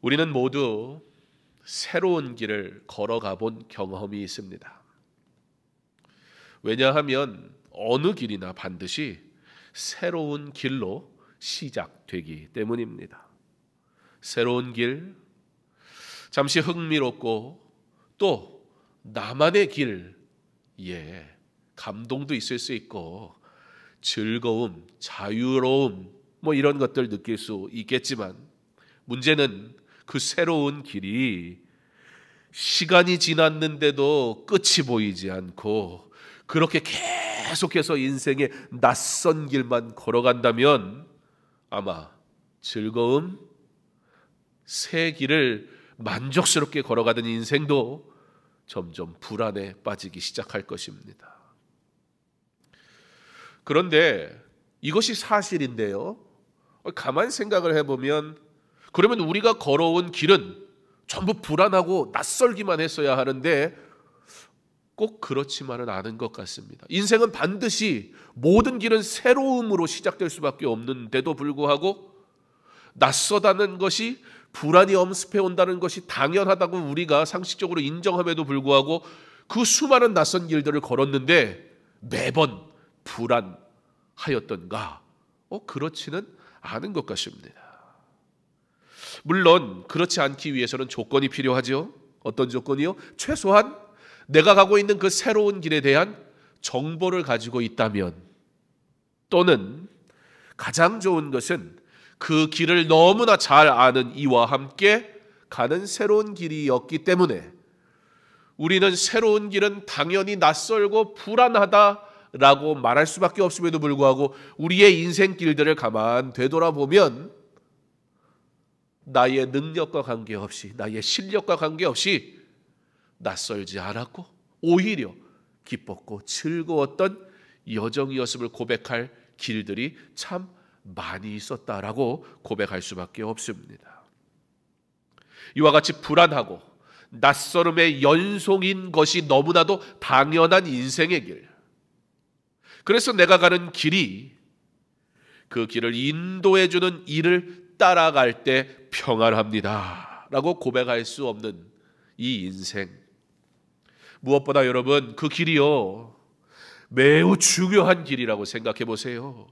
우리는 모두 새로운 길을 걸어가 본 경험이 있습니다. 왜냐하면 어느 길이나 반드시 새로운 길로 시작되기 때문입니다. 새로운 길, 잠시 흥미롭고 또 나만의 길, 감동도 있을 수 있고 즐거움, 자유로움 이런 것들 느낄 수 있겠지만 문제는 그 새로운 길이 시간이 지났는데도 끝이 보이지 않고 그렇게 계속해서 인생의 낯선 길만 걸어간다면 아마 즐거움, 새 길을 만족스럽게 걸어가던 인생도 점점 불안에 빠지기 시작할 것입니다. 그런데 이것이 사실인데요, 가만 생각을 해보면 그러면 우리가 걸어온 길은 전부 불안하고 낯설기만 했어야 하는데 꼭 그렇지만은 않은 것 같습니다. 인생은 반드시 모든 길은 새로움으로 시작될 수밖에 없는데도 불구하고 낯서다는 것이 불안이 엄습해 온다는 것이 당연하다고 우리가 상식적으로 인정함에도 불구하고 그 수많은 낯선 길들을 걸었는데 매번 불안하였던가? 그렇지는 않은 것 같습니다. 물론 그렇지 않기 위해서는 조건이 필요하죠. 어떤 조건이요? 최소한 내가 가고 있는 그 새로운 길에 대한 정보를 가지고 있다면, 또는 가장 좋은 것은 그 길을 너무나 잘 아는 이와 함께 가는 새로운 길이었기 때문에 우리는 새로운 길은 당연히 낯설고 불안하다라고 말할 수밖에 없음에도 불구하고 우리의 인생 길들을 가만 되돌아보면 나의 능력과 관계없이, 나의 실력과 관계없이 낯설지 않았고 오히려 기뻤고 즐거웠던 여정이었음을 고백할 길들이 참 많이 있었다라고 고백할 수밖에 없습니다. 이와 같이 불안하고 낯설음의 연속인 것이 너무나도 당연한 인생의 길. 그래서 내가 가는 길이 그 길을 인도해주는 이를 따라갈 때 평안합니다 라고 고백할 수 없는 이 인생, 무엇보다 여러분 그 길이요 매우 중요한 길이라고 생각해 보세요.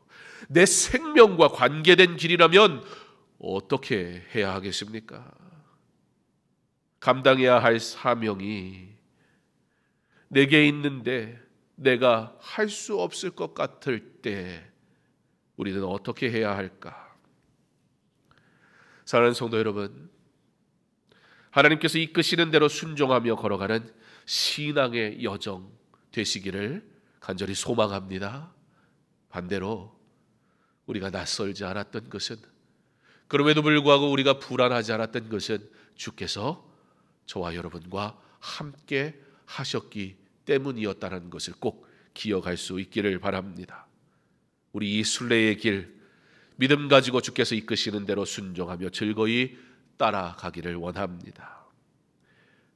내 생명과 관계된 길이라면 어떻게 해야 하겠습니까? 감당해야 할 사명이 내게 있는데 내가 할 수 없을 것 같을 때 우리는 어떻게 해야 할까? 사랑하는 성도 여러분, 하나님께서 이끄시는 대로 순종하며 걸어가는 신앙의 여정 되시기를 간절히 소망합니다. 반대로 우리가 낯설지 않았던 것은, 그럼에도 불구하고 우리가 불안하지 않았던 것은 주께서 저와 여러분과 함께 하셨기 때문이었다는 것을 꼭 기억할 수 있기를 바랍니다. 우리 이 순례의 길 믿음 가지고 주께서 이끄시는 대로 순종하며 즐거이 따라가기를 원합니다.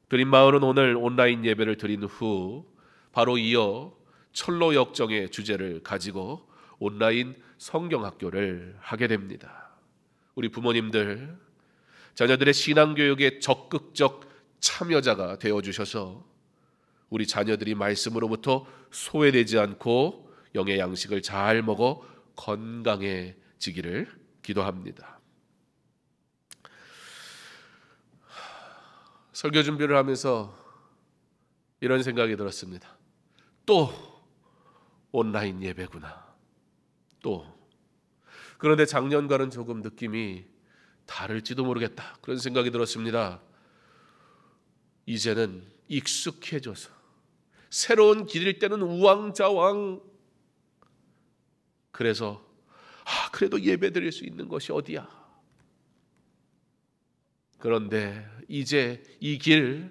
드림마을은 오늘 온라인 예배를 드린 후 바로 이어 철로 역정의 주제를 가지고 온라인 성경학교를 하게 됩니다. 우리 부모님들, 자녀들의 신앙교육에 적극적 참여자가 되어주셔서 우리 자녀들이 말씀으로부터 소외되지 않고 영의 양식을 잘 먹어 건강해지기를 기도합니다. 설교 준비를 하면서 이런 생각이 들었습니다. 또 온라인 예배구나. 또. 그런데 작년과는 조금 느낌이 다를지도 모르겠다. 그런 생각이 들었습니다. 이제는 익숙해져서 새로운 길일 때는 우왕좌왕. 그래서 그래도 예배 드릴 수 있는 것이 어디야. 그런데 이제 이 길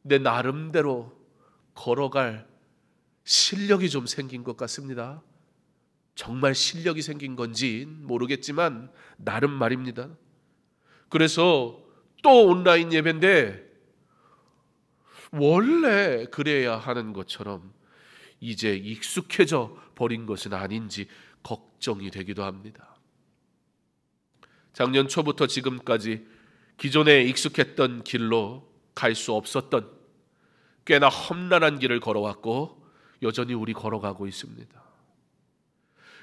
내 나름대로 걸어갈 실력이 좀 생긴 것 같습니다. 정말 실력이 생긴 건지 모르겠지만 나름 말입니다. 그래서 또 온라인 예배인데 원래 그래야 하는 것처럼 이제 익숙해져 버린 것은 아닌지 걱정이 되기도 합니다. 작년 초부터 지금까지 기존에 익숙했던 길로 갈 수 없었던 꽤나 험난한 길을 걸어왔고 여전히 우리 걸어가고 있습니다.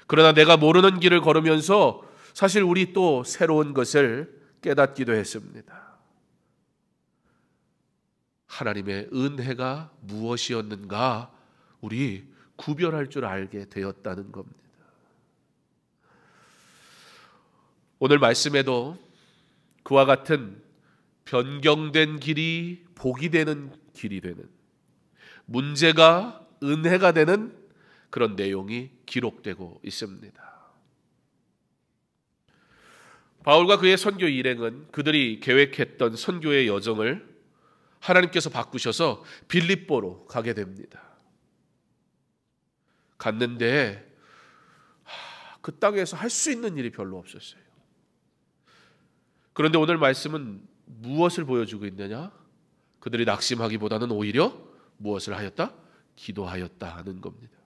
그러나 내가 모르는 길을 걸으면서 사실 우리 또 새로운 것을 깨닫기도 했습니다. 하나님의 은혜가 무엇이었는가 우리 구별할 줄 알게 되었다는 겁니다. 오늘 말씀에도 그와 같은 변경된 길이 복이 되는 길이 되는, 문제가 은혜가 되는 그런 내용이 기록되고 있습니다. 바울과 그의 선교 일행은 그들이 계획했던 선교의 여정을 하나님께서 바꾸셔서 빌립보로 가게 됩니다. 갔는데 그 땅에서 할 수 있는 일이 별로 없었어요. 그런데 오늘 말씀은 무엇을 보여주고 있느냐? 그들이 낙심하기보다는 오히려 무엇을 하였다? 기도하였다 하는 겁니다.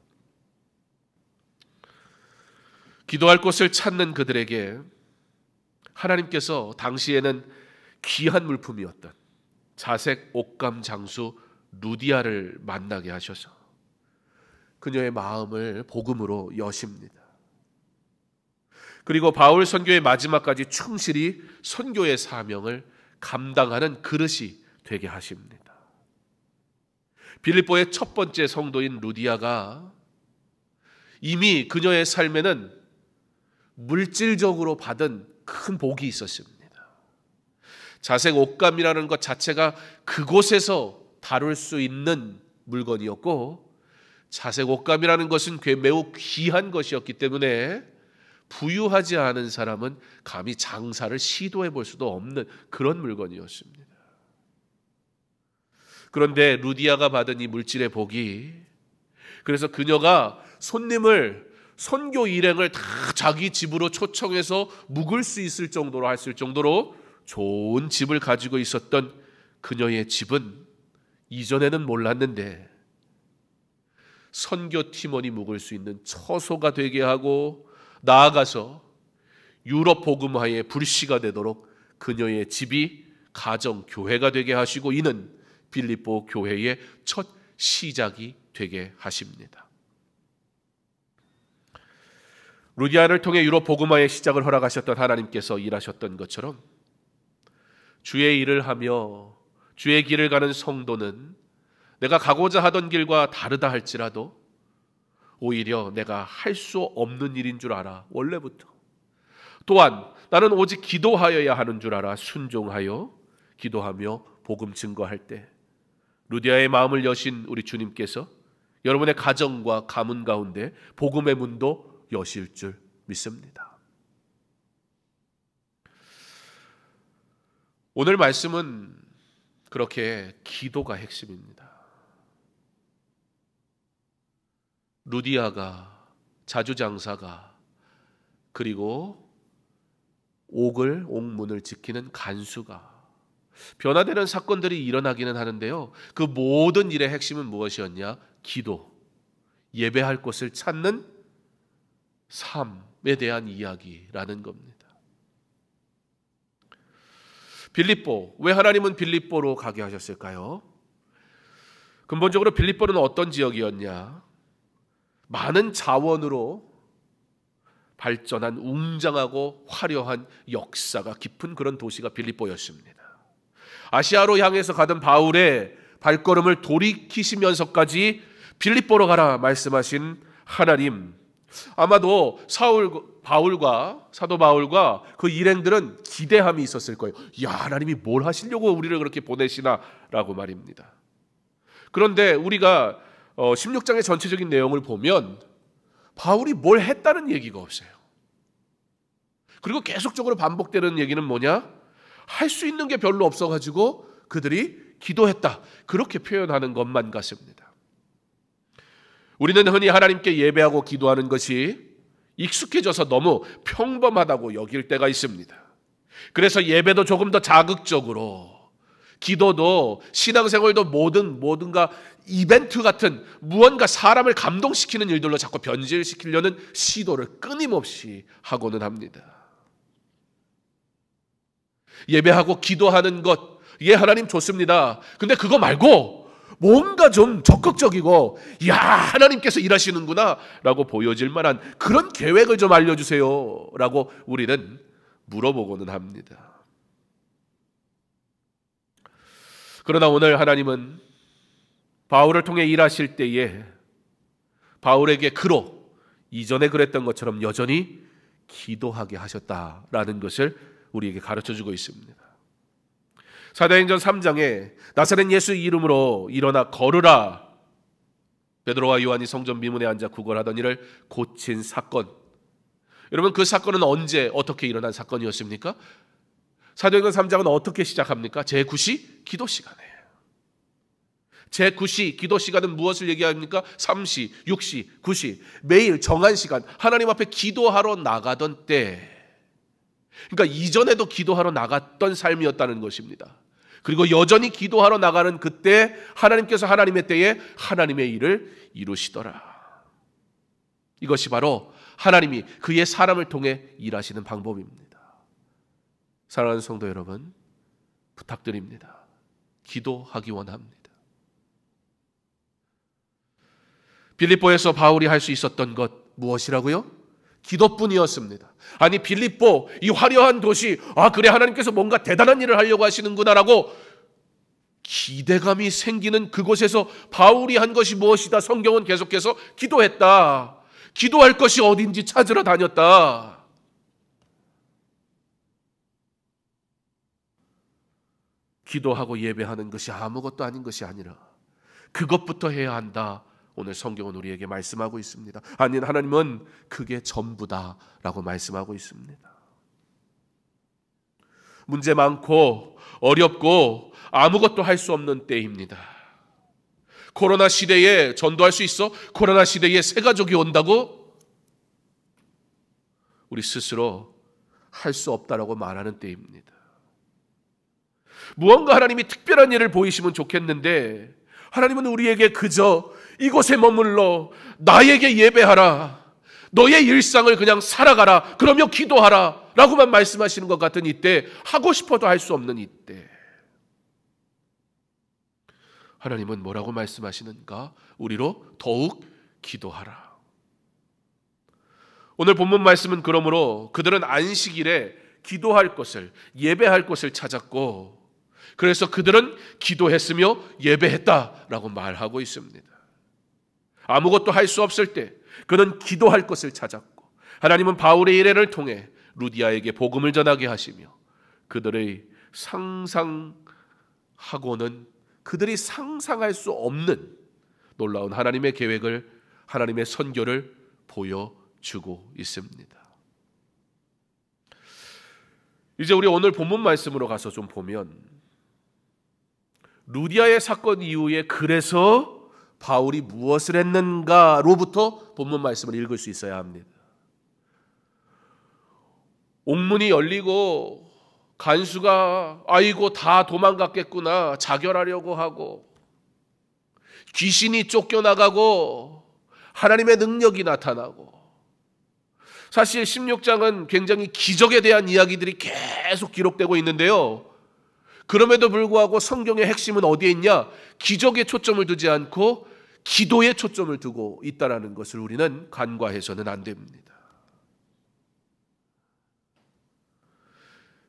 기도할 곳을 찾는 그들에게 하나님께서 당시에는 귀한 물품이었던 자색 옥감 장수 루디아를 만나게 하셔서 그녀의 마음을 복음으로 여십니다. 그리고 바울 선교의 마지막까지 충실히 선교의 사명을 감당하는 그릇이 되게 하십니다. 빌립보의 첫 번째 성도인 루디아가 이미 그녀의 삶에는 물질적으로 받은 큰 복이 있었습니다. 자색 옷감이라는 것 자체가 그곳에서 다룰 수 있는 물건이었고, 자색 옷감이라는 것은 매우 귀한 것이었기 때문에 부유하지 않은 사람은 감히 장사를 시도해 볼 수도 없는 그런 물건이었습니다. 그런데 루디아가 받은 이 물질의 복이, 그래서 그녀가 선교 일행을 다 자기 집으로 초청해서 묵을 수 있을 정도로 했을 정도로 좋은 집을 가지고 있었던 그녀의 집은 이전에는 몰랐는데 선교 팀원이 묵을 수 있는 처소가 되게 하고, 나아가서 유럽 복음화의 불씨가 되도록 그녀의 집이 가정 교회가 되게 하시고, 이는 빌립보 교회의 첫 시작이 되게 하십니다. 루디아를 통해 유럽 복음화의 시작을 허락하셨던 하나님께서 일하셨던 것처럼 주의 일을 하며 주의 길을 가는 성도는 내가 가고자 하던 길과 다르다 할지라도 오히려 내가 할 수 없는 일인 줄 알아. 원래부터. 또한 나는 오직 기도하여야 하는 줄 알아. 순종하여 기도하며 복음 증거할 때 루디아의 마음을 여신 우리 주님께서 여러분의 가정과 가문 가운데 복음의 문도 여실 줄 믿습니다. 오늘 말씀은 그렇게 기도가 핵심입니다. 루디아가, 자주장사가, 그리고 옥문을 지키는 간수가, 변화되는 사건들이 일어나기는 하는데요, 그 모든 일의 핵심은 무엇이었냐? 기도, 예배할 곳을 찾는 삶에 대한 이야기라는 겁니다. 빌립보, 왜 하나님은 빌립보로 가게 하셨을까요? 근본적으로 빌립보는 어떤 지역이었냐? 많은 자원으로 발전한 웅장하고 화려한 역사가 깊은 그런 도시가 빌립보였습니다. 아시아로 향해서 가던 바울의 발걸음을 돌이키시면서까지 빌립보로 가라 말씀하신 하나님, 아마도 사도 바울과 그 일행들은 기대함이 있었을 거예요. 야, 하나님이 뭘 하시려고 우리를 그렇게 보내시나라고 말입니다. 그런데 우리가 16장의 전체적인 내용을 보면 바울이 뭘 했다는 얘기가 없어요. 그리고 계속적으로 반복되는 얘기는 뭐냐? 할 수 있는 게 별로 없어가지고 그들이 기도했다, 그렇게 표현하는 것만 같습니다. 우리는 흔히 하나님께 예배하고 기도하는 것이 익숙해져서 너무 평범하다고 여길 때가 있습니다. 그래서 예배도 조금 더 자극적으로, 기도도, 신앙생활도 뭐든가 이벤트 같은 무언가 사람을 감동시키는 일들로 자꾸 변질시키려는 시도를 끊임없이 하고는 합니다. 예배하고 기도하는 것, 예, 하나님 좋습니다. 근데 그거 말고 뭔가 좀 적극적이고, 야, 하나님께서 일하시는구나 라고 보여질 만한 그런 계획을 좀 알려주세요 라고 우리는 물어보고는 합니다. 그러나 오늘 하나님은 바울을 통해 일하실 때에 바울에게 그로 이전에 그랬던 것처럼 여전히 기도하게 하셨다라는 것을 우리에게 가르쳐주고 있습니다. 사도행전 3장에 나사렛 예수 이름으로 일어나 걸으라, 베드로와 요한이 성전 미문에 앉아 구걸하던 이를 고친 사건. 여러분, 그 사건은 언제 어떻게 일어난 사건이었습니까? 사도행전 3장은 어떻게 시작합니까? 제9시 기도 시간에. 제9시 기도 시간은 무엇을 얘기합니까? 3시, 6시, 9시 매일 정한 시간 하나님 앞에 기도하러 나가던 때, 그러니까 이전에도 기도하러 나갔던 삶이었다는 것입니다. 그리고 여전히 기도하러 나가는 그때 하나님께서 하나님의 때에 하나님의 일을 이루시더라. 이것이 바로 하나님이 그의 사람을 통해 일하시는 방법입니다. 사랑하는 성도 여러분, 부탁드립니다. 기도하기 원합니다. 빌립보에서 바울이 할 수 있었던 것 무엇이라고요? 기도뿐이었습니다. 아니, 빌립보 이 화려한 도시, 그래 하나님께서 뭔가 대단한 일을 하려고 하시는구나라고 기대감이 생기는 그곳에서 바울이 한 것이 무엇이다? 성경은 계속해서 기도했다. 기도할 것이 어딘지 찾으러 다녔다. 기도하고 예배하는 것이 아무것도 아닌 것이 아니라 그것부터 해야 한다. 오늘 성경은 우리에게 말씀하고 있습니다. 아니, 하나님은 그게 전부다라고 말씀하고 있습니다. 문제 많고 어렵고 아무것도 할 수 없는 때입니다. 코로나 시대에 전도할 수 있어? 코로나 시대에 새 가족이 온다고? 우리 스스로 할 수 없다라고 말하는 때입니다. 무언가 하나님이 특별한 일을 보이시면 좋겠는데 하나님은 우리에게 그저 이곳에 머물러 나에게 예배하라, 너의 일상을 그냥 살아가라, 그러며 기도하라 라고만 말씀하시는 것 같은 이때, 하고 싶어도 할 수 없는 이때 하나님은 뭐라고 말씀하시는가? 우리로 더욱 기도하라. 오늘 본문 말씀은 그러므로 그들은 안식일에 기도할 것을, 예배할 것을 찾았고, 그래서 그들은 기도했으며 예배했다라고 말하고 있습니다. 아무것도 할 수 없을 때 그는 기도할 것을 찾았고, 하나님은 바울의 일회를 통해 루디아에게 복음을 전하게 하시며 그들의 그들이 상상할 수 없는 놀라운 하나님의 계획을, 하나님의 선교를 보여주고 있습니다. 이제 우리 오늘 본문 말씀으로 가서 좀 보면, 루디아의 사건 이후에 그래서 바울이 무엇을 했는가로부터 본문 말씀을 읽을 수 있어야 합니다. 옥문이 열리고 간수가 아이고 다 도망갔겠구나 자결하려고 하고, 귀신이 쫓겨나가고 하나님의 능력이 나타나고, 사실 16장은 굉장히 기적에 대한 이야기들이 계속 기록되고 있는데요, 그럼에도 불구하고 성경의 핵심은 어디에 있냐? 기적에 초점을 두지 않고 기도에 초점을 두고 있다는 것을 우리는 간과해서는 안 됩니다.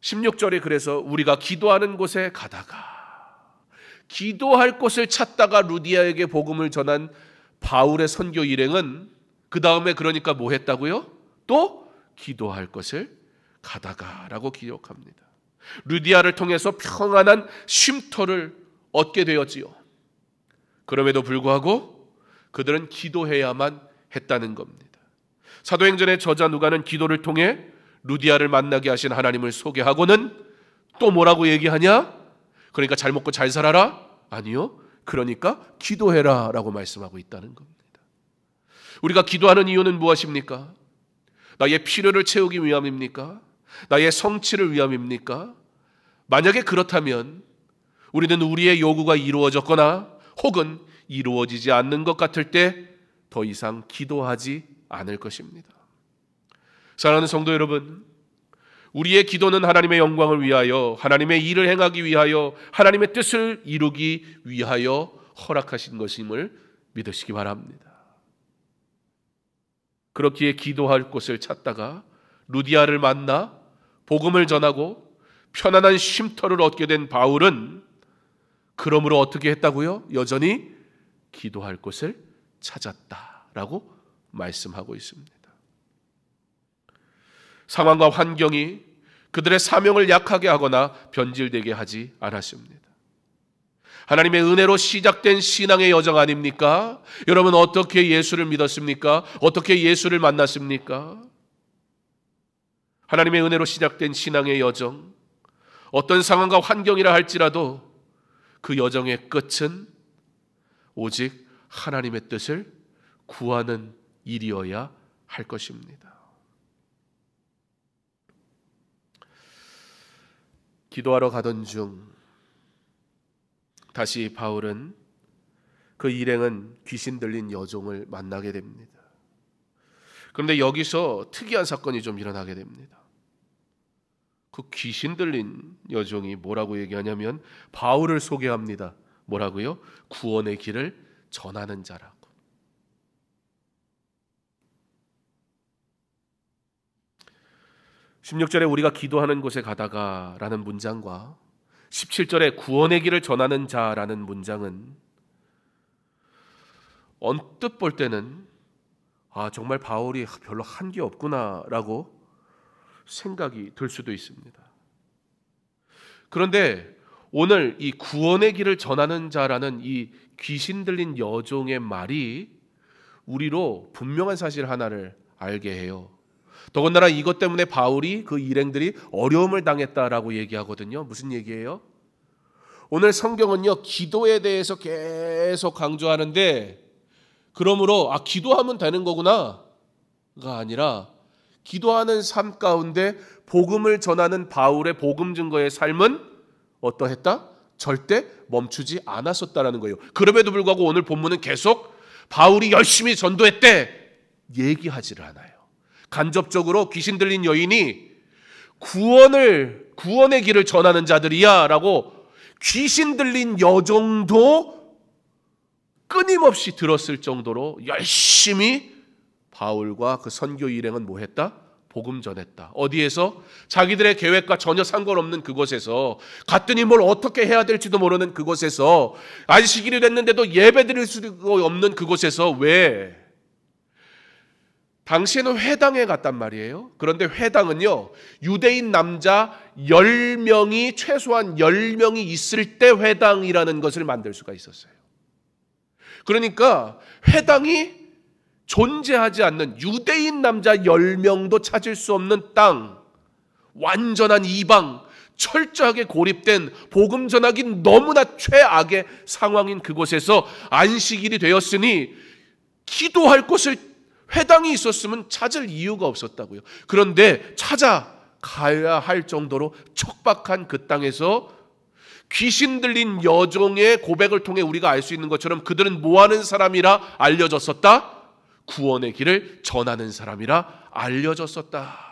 16절에 그래서 우리가 기도하는 곳에 가다가, 기도할 곳을 찾다가 루디아에게 복음을 전한 바울의 선교 일행은 그 다음에 그러니까 뭐 했다고요? 또 기도할 것을 가다가라고 기록합니다. 루디아를 통해서 평안한 쉼터를 얻게 되었지요. 그럼에도 불구하고 그들은 기도해야만 했다는 겁니다. 사도행전의 저자 누가는 기도를 통해 루디아를 만나게 하신 하나님을 소개하고는 또 뭐라고 얘기하냐? 그러니까 잘 먹고 잘 살아라? 아니요. 그러니까 기도해라 라고 말씀하고 있다는 겁니다. 우리가 기도하는 이유는 무엇입니까? 나의 필요를 채우기 위함입니까? 나의 성취를 위함입니까? 만약에 그렇다면 우리는 우리의 요구가 이루어졌거나 혹은 이루어지지 않는 것 같을 때 더 이상 기도하지 않을 것입니다. 사랑하는 성도 여러분, 우리의 기도는 하나님의 영광을 위하여, 하나님의 일을 행하기 위하여, 하나님의 뜻을 이루기 위하여 허락하신 것임을 믿으시기 바랍니다. 그렇기에 기도할 곳을 찾다가 루디아를 만나 복음을 전하고 편안한 쉼터를 얻게 된 바울은 그러므로 어떻게 했다고요? 여전히 기도할 곳을 찾았다라고 말씀하고 있습니다. 상황과 환경이 그들의 사명을 약하게 하거나 변질되게 하지 않았습니다. 하나님의 은혜로 시작된 신앙의 여정 아닙니까? 여러분 어떻게 예수를 믿었습니까? 어떻게 예수를 만났습니까? 하나님의 은혜로 시작된 신앙의 여정, 어떤 상황과 환경이라 할지라도 그 여정의 끝은 오직 하나님의 뜻을 구하는 일이어야 할 것입니다. 기도하러 가던 중 다시 바울은 그 일행은 귀신 들린 여종을 만나게 됩니다. 그런데 여기서 특이한 사건이 좀 일어나게 됩니다. 그 귀신 들린 여종이 뭐라고 얘기하냐면 바울을 소개합니다. 뭐라고요? 구원의 길을 전하는 자라고. 16절에 우리가 기도하는 곳에 가다가 라는 문장과 17절에 구원의 길을 전하는 자라는 문장은 언뜻 볼 때는 정말 바울이 별로 한 게 없구나 라고 생각이 들 수도 있습니다. 그런데 오늘 이 구원의 길을 전하는 자라는 이 귀신 들린 여종의 말이 우리로 분명한 사실 하나를 알게 해요. 더군다나 이것 때문에 바울이 그 일행들이 어려움을 당했다라고 얘기하거든요. 무슨 얘기예요? 오늘 성경은요, 기도에 대해서 계속 강조하는데, 그러므로 기도하면 되는 거구나가 아니라 기도하는 삶 가운데 복음을 전하는 바울의 복음 증거의 삶은 어떠했다? 절대 멈추지 않았었다라는 거예요. 그럼에도 불구하고 오늘 본문은 계속 바울이 열심히 전도했대 얘기하지를 않아요. 간접적으로 귀신 들린 여인이 구원의 길을 전하는 자들이야 라고 귀신 들린 여종도 끊임없이 들었을 정도로 열심히 바울과 그 선교 일행은 뭐 했다? 복음 전했다. 어디에서? 자기들의 계획과 전혀 상관없는 그곳에서, 갔더니 뭘 어떻게 해야 될지도 모르는 그곳에서, 안식일이 됐는데도 예배 드릴 수도 없는 그곳에서. 왜? 당시에는 회당에 갔단 말이에요. 그런데 회당은요, 유대인 남자 10명이 최소한 10명이 있을 때 회당이라는 것을 만들 수가 있었어요. 그러니까 회당이 존재하지 않는, 유대인 남자 10명도 찾을 수 없는 땅, 완전한 이방, 철저하게 고립된 복음 전하기 너무나 최악의 상황인 그곳에서 안식일이 되었으니 기도할 곳을 회당이 있었으면 찾을 이유가 없었다고요. 그런데 찾아가야 할 정도로 척박한 그 땅에서 귀신 들린 여종의 고백을 통해 우리가 알 수 있는 것처럼 그들은 뭐하는 사람이라 알려졌었다? 구원의 길을 전하는 사람이라 알려졌었다.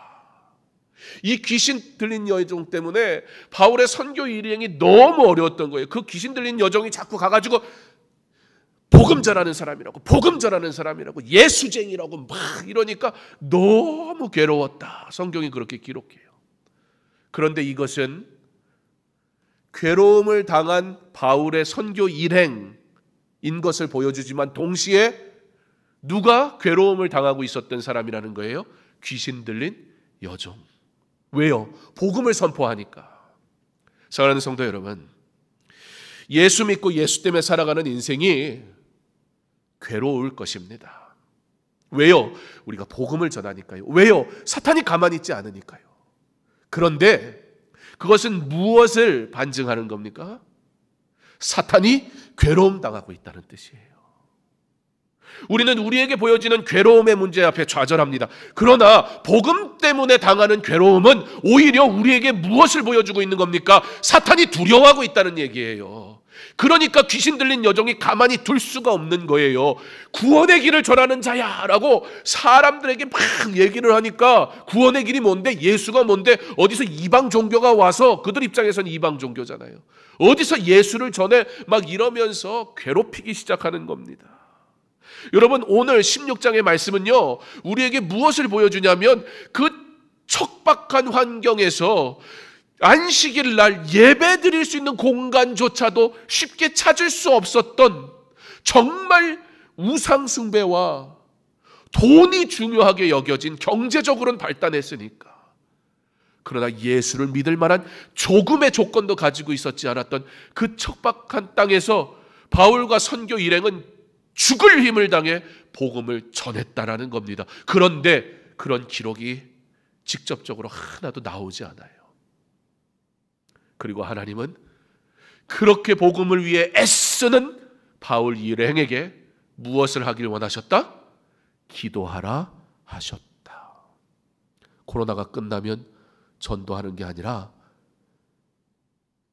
이 귀신 들린 여종 때문에 바울의 선교 일행이 너무 어려웠던 거예요. 그 귀신 들린 여종이 자꾸 가가지고 복음 전하는 사람이라고, 복음 전하는 사람이라고, 예수쟁이라고 막 이러니까 너무 괴로웠다. 성경이 그렇게 기록해요. 그런데 이것은 괴로움을 당한 바울의 선교 일행인 것을 보여주지만 동시에 누가 괴로움을 당하고 있었던 사람이라는 거예요? 귀신 들린 여종. 왜요? 복음을 선포하니까. 사랑하는 성도 여러분, 예수 믿고 예수 때문에 살아가는 인생이 괴로울 것입니다. 왜요? 우리가 복음을 전하니까요. 왜요? 사탄이 가만히 있지 않으니까요. 그런데 그것은 무엇을 반증하는 겁니까? 사탄이 괴로움 당하고 있다는 뜻이에요. 우리는 우리에게 보여지는 괴로움의 문제 앞에 좌절합니다. 그러나 복음 때문에 당하는 괴로움은 오히려 우리에게 무엇을 보여주고 있는 겁니까? 사탄이 두려워하고 있다는 얘기예요. 그러니까 귀신 들린 여종이 가만히 둘 수가 없는 거예요. 구원의 길을 전하는 자야 라고 사람들에게 막 얘기를 하니까 구원의 길이 뭔데, 예수가 뭔데, 어디서 이방 종교가 와서, 그들 입장에서는 이방 종교잖아요, 어디서 예수를 전해, 막 이러면서 괴롭히기 시작하는 겁니다. 여러분, 오늘 16장의 말씀은요, 우리에게 무엇을 보여주냐면 그 척박한 환경에서 안식일 날 예배 드릴 수 있는 공간조차도 쉽게 찾을 수 없었던, 정말 우상 숭배와 돈이 중요하게 여겨진, 경제적으로는 발달했으니까, 그러나 예수를 믿을 만한 조금의 조건도 가지고 있었지 않았던 그 척박한 땅에서 바울과 선교 일행은 죽을 힘을 당해 복음을 전했다라는 겁니다. 그런데 그런 기록이 직접적으로 하나도 나오지 않아요. 그리고 하나님은 그렇게 복음을 위해 애쓰는 바울 일행에게 무엇을 하길 원하셨다? 기도하라 하셨다. 코로나가 끝나면 전도하는 게 아니라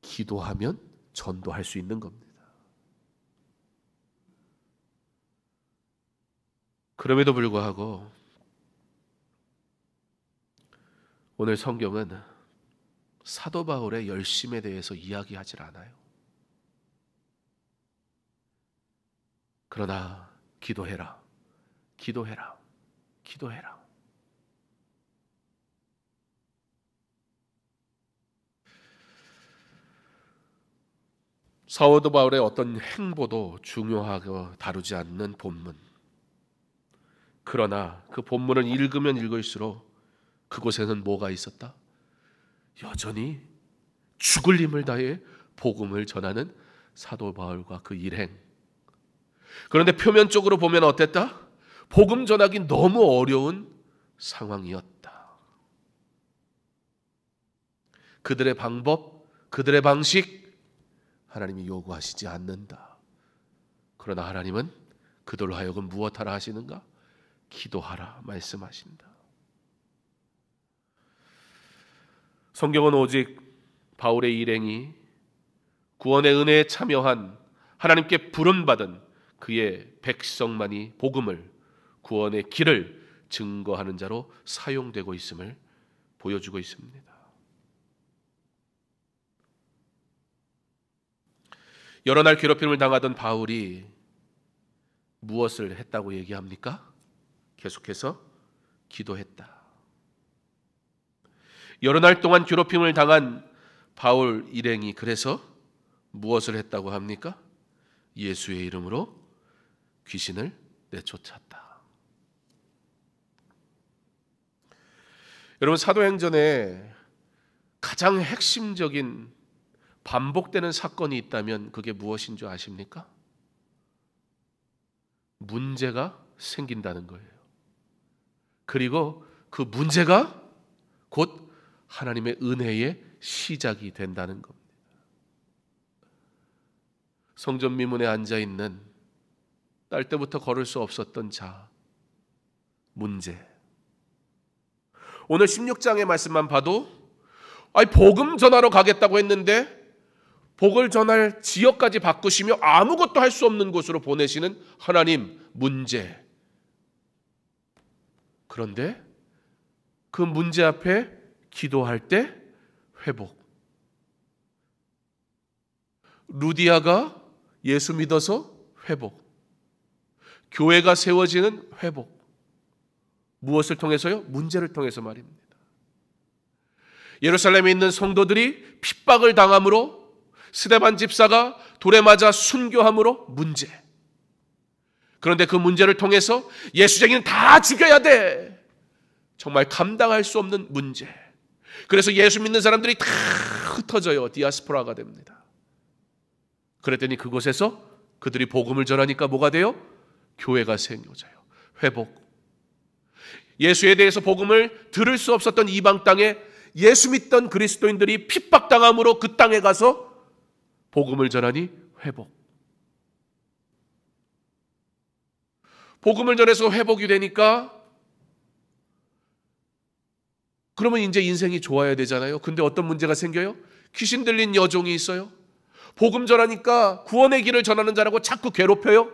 기도하면 전도할 수 있는 겁니다. 그럼에도 불구하고 오늘 성경은 사도 바울의 열심에 대해서 이야기하질 않아요. 그러나 기도해라, 기도해라, 기도해라. 사도 바울의 어떤 행보도 중요하고 다루지 않는 본문. 그러나 그 본문을 읽으면 읽을수록 그곳에는 뭐가 있었다? 여전히 죽을 힘을 다해 복음을 전하는 사도 바울과 그 일행. 그런데 표면적으로 보면 어땠다? 복음 전하기 너무 어려운 상황이었다. 그들의 방법, 그들의 방식, 하나님이 요구하시지 않는다. 그러나 하나님은 그들로 하여금 무엇하라 하시는가? 기도하라 말씀하신다. 성경은 오직 바울의 일행이 구원의 은혜에 참여한, 하나님께 부름받은 그의 백성만이 복음을, 구원의 길을 증거하는 자로 사용되고 있음을 보여주고 있습니다. 여러 날 괴롭힘을 당하던 바울이 무엇을 했다고 얘기합니까? 계속해서 기도했다. 여러 날 동안 괴롭힘을 당한 바울 일행이 그래서 무엇을 했다고 합니까? 예수의 이름으로 귀신을 내쫓았다. 여러분, 사도행전에 가장 핵심적인 반복되는 사건이 있다면 그게 무엇인 줄 아십니까? 문제가 생긴다는 거예요. 그리고 그 문제가 곧 하나님의 은혜의 시작이 된다는 겁니다. 성전 미문에 앉아있는 딸 때부터 걸을 수 없었던 자, 문제. 오늘 16장의 말씀만 봐도 복음 전하러 가겠다고 했는데 복을 전할 지역까지 바꾸시며 아무것도 할 수 없는 곳으로 보내시는 하나님, 문제. 그런데 그 문제 앞에 기도할 때 회복. 루디아가 예수 믿어서 회복. 교회가 세워지는 회복. 무엇을 통해서요? 문제를 통해서 말입니다. 예루살렘에 있는 성도들이 핍박을 당함으로, 스데반 집사가 돌에 맞아 순교함으로 문제. 그런데 그 문제를 통해서 예수쟁이는 다 죽여야 돼. 정말 감당할 수 없는 문제. 그래서 예수 믿는 사람들이 다 흩어져요. 디아스포라가 됩니다. 그랬더니 그곳에서 그들이 복음을 전하니까 뭐가 돼요? 교회가 생겨져요. 회복. 예수에 대해서 복음을 들을 수 없었던 이방 땅에 예수 믿던 그리스도인들이 핍박당함으로 그 땅에 가서 복음을 전하니 회복. 복음을 전해서 회복이 되니까 그러면 이제 인생이 좋아야 되잖아요. 근데 어떤 문제가 생겨요? 귀신 들린 여종이 있어요. 복음 전하니까 구원의 길을 전하는 자라고 자꾸 괴롭혀요.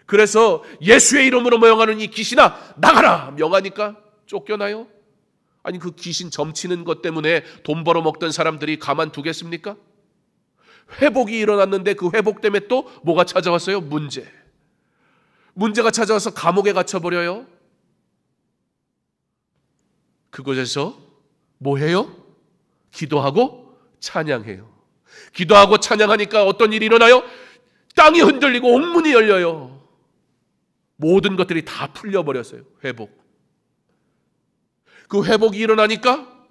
그래서 예수의 이름으로 명하는 이 귀신아 나가라 명하니까 쫓겨나요. 아니 그 귀신 점치는 것 때문에 돈 벌어먹던 사람들이 가만두겠습니까? 회복이 일어났는데 그 회복 때문에 또 뭐가 찾아왔어요? 문제가 찾아와서 감옥에 갇혀버려요. 그곳에서 뭐 해요? 기도하고 찬양해요. 기도하고 찬양하니까 어떤 일이 일어나요? 땅이 흔들리고 옥문이 열려요. 모든 것들이 다 풀려버렸어요. 회복. 그 회복이 일어나니까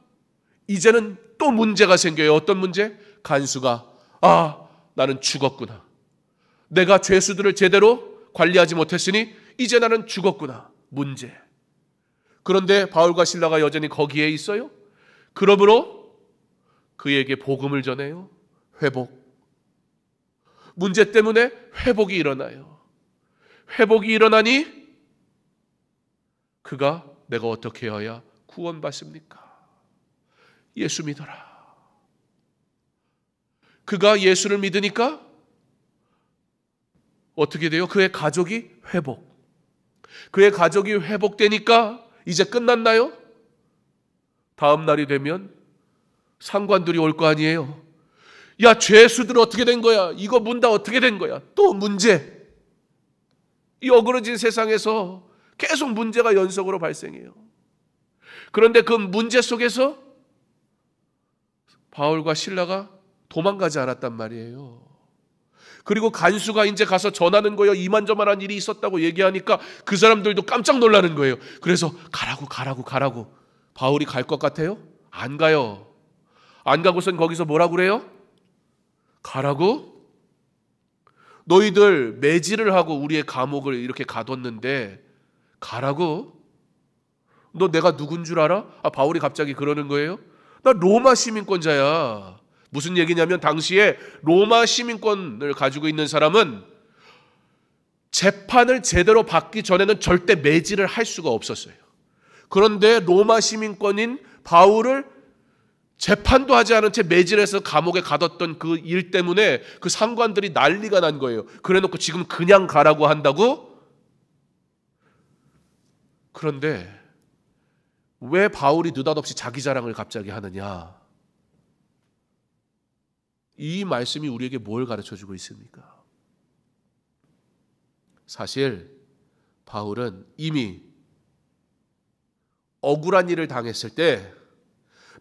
이제는 또 문제가 생겨요. 어떤 문제? 간수가 나는 죽었구나. 내가 죄수들을 제대로 관리하지 못했으니 이제 나는 죽었구나. 문제. 그런데 바울과 실라가 여전히 거기에 있어요. 그러므로 그에게 복음을 전해요. 회복. 문제 때문에 회복이 일어나요. 회복이 일어나니 그가 내가 어떻게 해야 구원받습니까? 예수 믿어라. 그가 예수를 믿으니까 어떻게 돼요? 그의 가족이 회복. 그의 가족이 회복되니까 이제 끝났나요? 다음 날이 되면 상관들이 올 거 아니에요. 야, 죄수들 어떻게 된 거야? 이거 문 다 어떻게 된 거야? 또 문제. 이 어그러진 세상에서 계속 문제가 연속으로 발생해요. 그런데 그 문제 속에서 바울과 실라가 도망가지 않았단 말이에요. 그리고 간수가 이제 가서 전하는 거예요. 이만저만한 일이 있었다고 얘기하니까 그 사람들도 깜짝 놀라는 거예요. 그래서 가라고. 바울이 갈 것 같아요? 안 가요. 안 가고선 거기서 뭐라고 그래요? 가라고? 너희들 매질을 하고 우리의 감옥을 이렇게 가뒀는데 가라고? 너 내가 누군 줄 알아? 바울이 갑자기 그러는 거예요. 나 로마 시민권자야. 무슨 얘기냐면 당시에 로마 시민권을 가지고 있는 사람은 재판을 제대로 받기 전에는 절대 매질을 할 수가 없었어요. 그런데 로마 시민권인 바울을 재판도 하지 않은 채 매질해서 감옥에 가뒀던 그 일 때문에 그 상관들이 난리가 난 거예요. 그래놓고 지금 그냥 가라고 한다고? 그런데 왜 바울이 느닷없이 자기 자랑을 갑자기 하느냐? 이 말씀이 우리에게 뭘 가르쳐주고 있습니까? 사실 바울은 이미 억울한 일을 당했을 때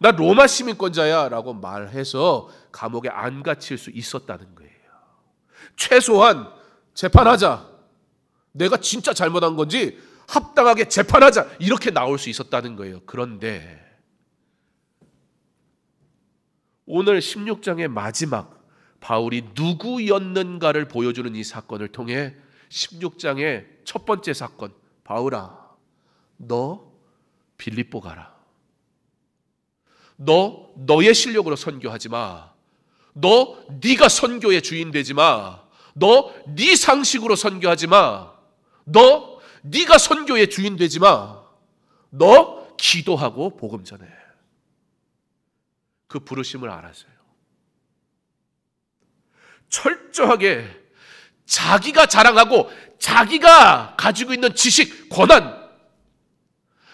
나 로마 시민권자야 라고 말해서 감옥에 안 갇힐 수 있었다는 거예요. 최소한 재판하자. 내가 진짜 잘못한 건지 합당하게 재판하자. 이렇게 나올 수 있었다는 거예요. 그런데 오늘 16장의 마지막 바울이 누구였는가를 보여주는 이 사건을 통해 16장의 첫 번째 사건, 바울아, 너 빌립보 가라. 너의 실력으로 선교하지 마. 네가 선교의 주인 되지 마. 네 상식으로 선교하지 마. 네가 선교의 주인 되지 마. 너 기도하고 복음 전해. 그 부르심을 알았어요. 철저하게 자기가 자랑하고 자기가 가지고 있는 지식, 권한,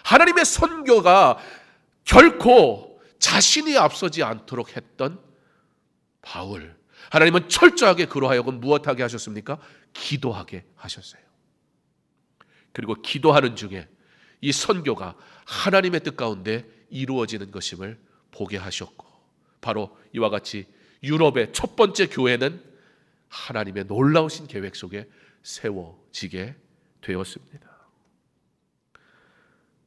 하나님의 선교가 결코 자신이 앞서지 않도록 했던 바울. 하나님은 철저하게 그로 하여금 무엇하게 하셨습니까? 기도하게 하셨어요. 그리고 기도하는 중에 이 선교가 하나님의 뜻 가운데 이루어지는 것임을 보게 하셨고, 바로 이와 같이 유럽의 첫 번째 교회는 하나님의 놀라우신 계획 속에 세워지게 되었습니다.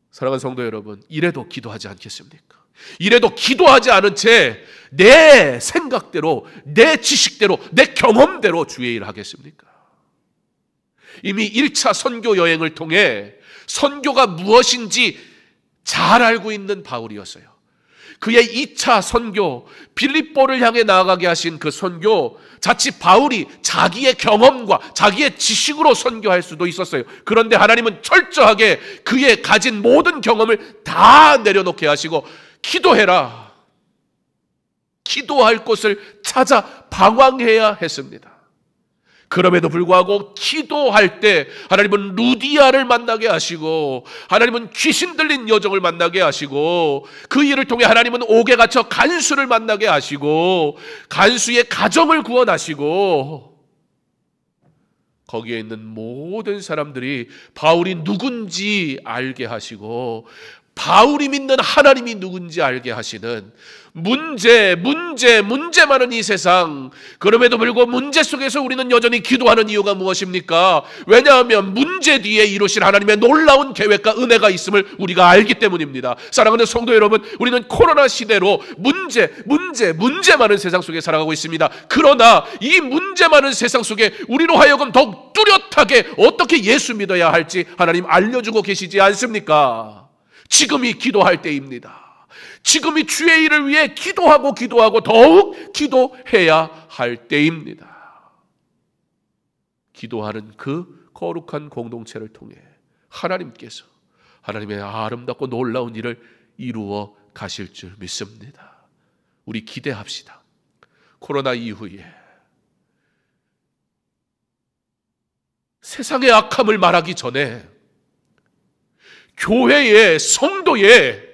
사랑하는 성도 여러분, 이래도 기도하지 않겠습니까? 이래도 기도하지 않은 채 내 생각대로, 내 지식대로, 내 경험대로 주의 일을 하겠습니까? 이미 1차 선교 여행을 통해 선교가 무엇인지 잘 알고 있는 바울이었어요. 그의 2차 선교, 빌립보를 향해 나아가게 하신 그 선교, 자칫 바울이 자기의 경험과 자기의 지식으로 선교할 수도 있었어요. 그런데 하나님은 철저하게 그의 가진 모든 경험을 다 내려놓게 하시고 기도해라. 기도할 곳을 찾아 방황해야 했습니다. 그럼에도 불구하고 기도할 때 하나님은 루디아를 만나게 하시고, 하나님은 귀신 들린 여종을 만나게 하시고, 그 일을 통해 하나님은 옥에 갇혀 간수를 만나게 하시고, 간수의 가정을 구원하시고, 거기에 있는 모든 사람들이 바울이 누군지 알게 하시고, 바울이 믿는 하나님이 누군지 알게 하시는 문제 많은 이 세상, 그럼에도 불구하고 문제 속에서 우리는 여전히 기도하는 이유가 무엇입니까? 왜냐하면 문제 뒤에 이루신 하나님의 놀라운 계획과 은혜가 있음을 우리가 알기 때문입니다. 사랑하는 성도 여러분, 우리는 코로나 시대로 문제 많은 세상 속에 살아가고 있습니다. 그러나 이 문제 많은 세상 속에 우리로 하여금 더욱 뚜렷하게 어떻게 예수 믿어야 할지 하나님 알려주고 계시지 않습니까? 지금이 기도할 때입니다. 지금이 주의 일을 위해 기도하고 더욱 기도해야 할 때입니다. 기도하는 그 거룩한 공동체를 통해 하나님께서 하나님의 아름답고 놀라운 일을 이루어 가실 줄 믿습니다. 우리 기대합시다. 코로나 이후에 세상의 악함을 말하기 전에 교회의 성도의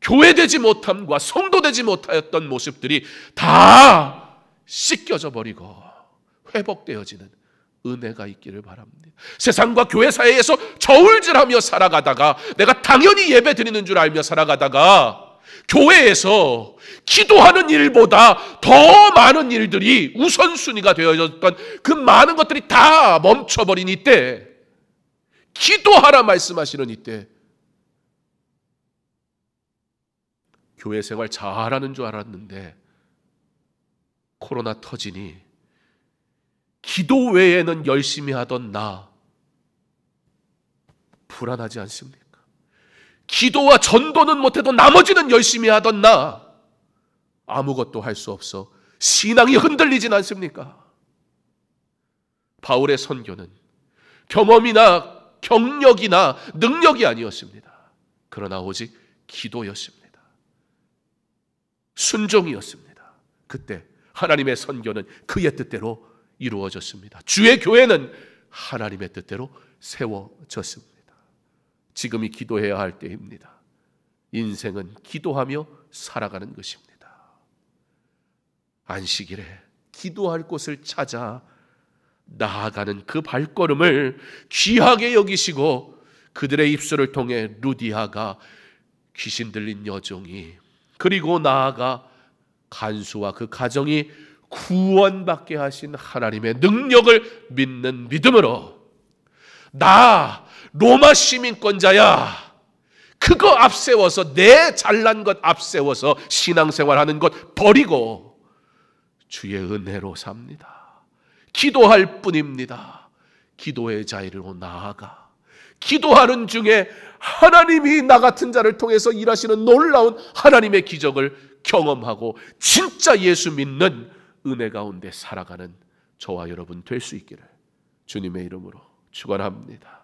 교회되지 못함과 성도되지 못하였던 모습들이 다 씻겨져 버리고 회복되어지는 은혜가 있기를 바랍니다. 세상과 교회 사이에서 저울질하며 살아가다가, 내가 당연히 예배 드리는 줄 알며 살아가다가, 교회에서 기도하는 일보다 더 많은 일들이 우선순위가 되어졌던 그 많은 것들이 다 멈춰버린 이때, 기도하라 말씀하시는 이때, 교회 생활 잘하는 줄 알았는데 코로나 터지니 기도 외에는 열심히 하던 나 불안하지 않습니까? 기도와 전도는 못해도 나머지는 열심히 하던 나 아무것도 할 수 없어 신앙이 흔들리진 않습니까? 바울의 선교는 경험이나 경력이나 능력이 아니었습니다. 그러나 오직 기도였습니다. 순종이었습니다. 그때 하나님의 선교는 그의 뜻대로 이루어졌습니다. 주의 교회는 하나님의 뜻대로 세워졌습니다. 지금이 기도해야 할 때입니다. 인생은 기도하며 살아가는 것입니다. 안식일에 기도할 곳을 찾아 나아가는 그 발걸음을 귀하게 여기시고, 그들의 입술을 통해 루디아가 귀신 들린 여종이, 그리고 나아가 간수와 그 가정이 구원받게 하신 하나님의 능력을 믿는 믿음으로, 나 로마 시민권자야, 그거 앞세워서, 내 잘난 것 앞세워서 신앙생활하는 것 버리고 주의 은혜로 삽니다. 기도할 뿐입니다. 기도의 자리로 나아가 기도하는 중에 하나님이 나 같은 자를 통해서 일하시는 놀라운 하나님의 기적을 경험하고 진짜 예수 믿는 은혜 가운데 살아가는 저와 여러분 될 수 있기를 주님의 이름으로 축원합니다.